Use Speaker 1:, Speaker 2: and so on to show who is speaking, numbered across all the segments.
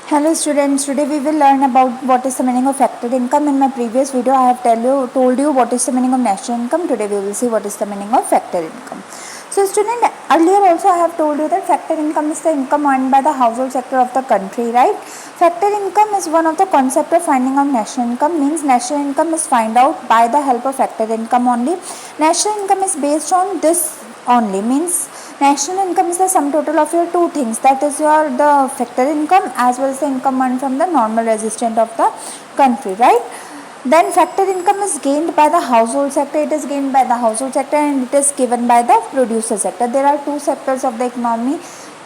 Speaker 1: Hello students, today we will learn about what is the meaning of factor income. In my previous video I have told you what is the meaning of national income. Today we will see what is the meaning of factor income. So student, earlier also I have told you that factor income is the income earned by the household sector of the country, right? Factor income is one of the concept of finding out national income, means national income is find out by the help of factor income only. National income is based on this only, means national income is the sum total of your two things, that is your the factor income as well as the income earned from the normal resident of the country, right? Then factor income is gained by the household sector. It is gained by the household sector and it is given by the producer sector. There are two sectors of the economy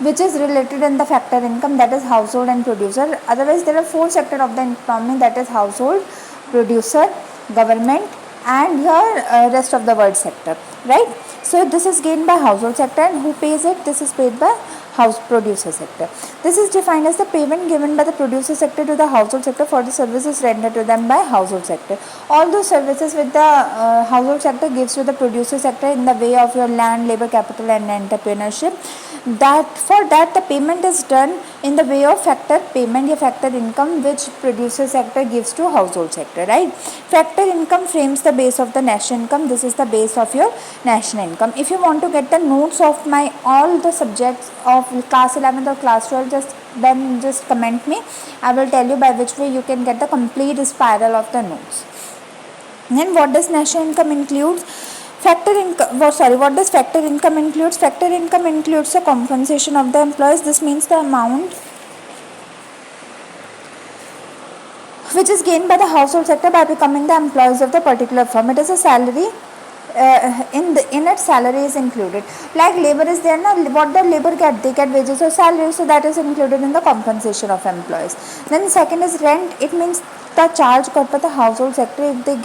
Speaker 1: which is related in the factor income, that is household and producer. Otherwise there are four sectors of the economy, that is household, producer, government and your rest of the world sector, right? So this is gained by household sector, and who pays it? This is paid by house producer sector. This is defined as the payment given by the producer sector to the household sector for the services rendered to them by household sector. All those services with the household sector gives to the producer sector in the way of your land, labor capital and entrepreneurship. That for that the payment is done in the way of factor payment, a factor income which producer sector gives to household sector, right? Factor income frames the base of the national income. This is the base of your national income. If you want to get the notes of my all the subjects of class 11th or class 12, just comment me. I will tell you by which way you can get the complete spiral of the notes. Then what does national income include? What does factor income includes? Factor income includes the compensation of the employees. This means the amount which is gained by the household sector by becoming the employees of the particular firm. It is a salary. In it salary is included. Like labor is there now, what the labor get? They get wages or salary, so that is included in the compensation of employees. Then second is rent. It means the charge got by the household sector if they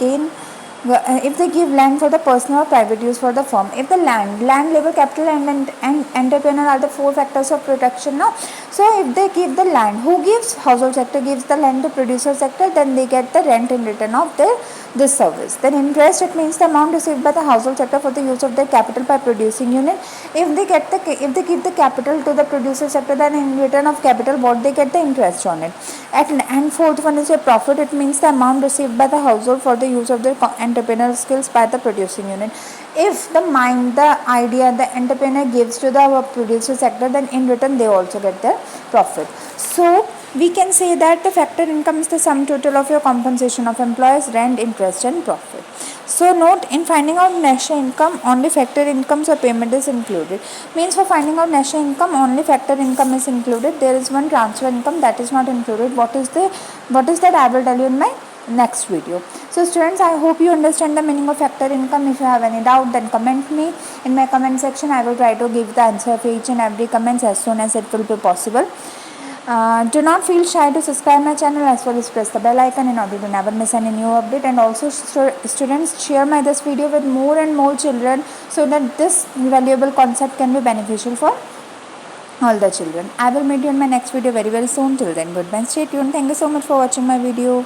Speaker 1: give land for the personal or private use for the firm. If the land, labor, capital and entrepreneur are the four factors of protection now. So if they give the land, who gives? Household sector gives the land to producer sector, then they get the rent in return of this service. Then interest, it means the amount received by the household sector for the use of their capital by producing unit. If they give the capital to the producer sector, then in return of capital what they get? The interest on it. And fourth one is your profit. It means the amount received by the household for the use of their entrepreneurial skills by the producing unit. If the idea the entrepreneur gives to the producer sector, then in return they also get their profit. So we can say that the factor income is the sum total of your compensation of employees, rent, interest and profit. So note, in finding out national income, only factor incomes or payment is included. Means for finding out national income, only factor income is included. There is one transfer income that is not included. What is that? I will tell you in my next video. So students, I hope you understand the meaning of factor income. If you have any doubt, then comment me in my comment section. I will try to give the answer for each and every comments as soon as it will be possible. Do not feel shy to subscribe my channel as well as press the bell icon in order to never miss any new update. And also students, share this video with more and more children so that this valuable concept can be beneficial for all the children. I will meet you in my next video very soon. Till then, goodbye, stay tuned. Thank you so much for watching my video.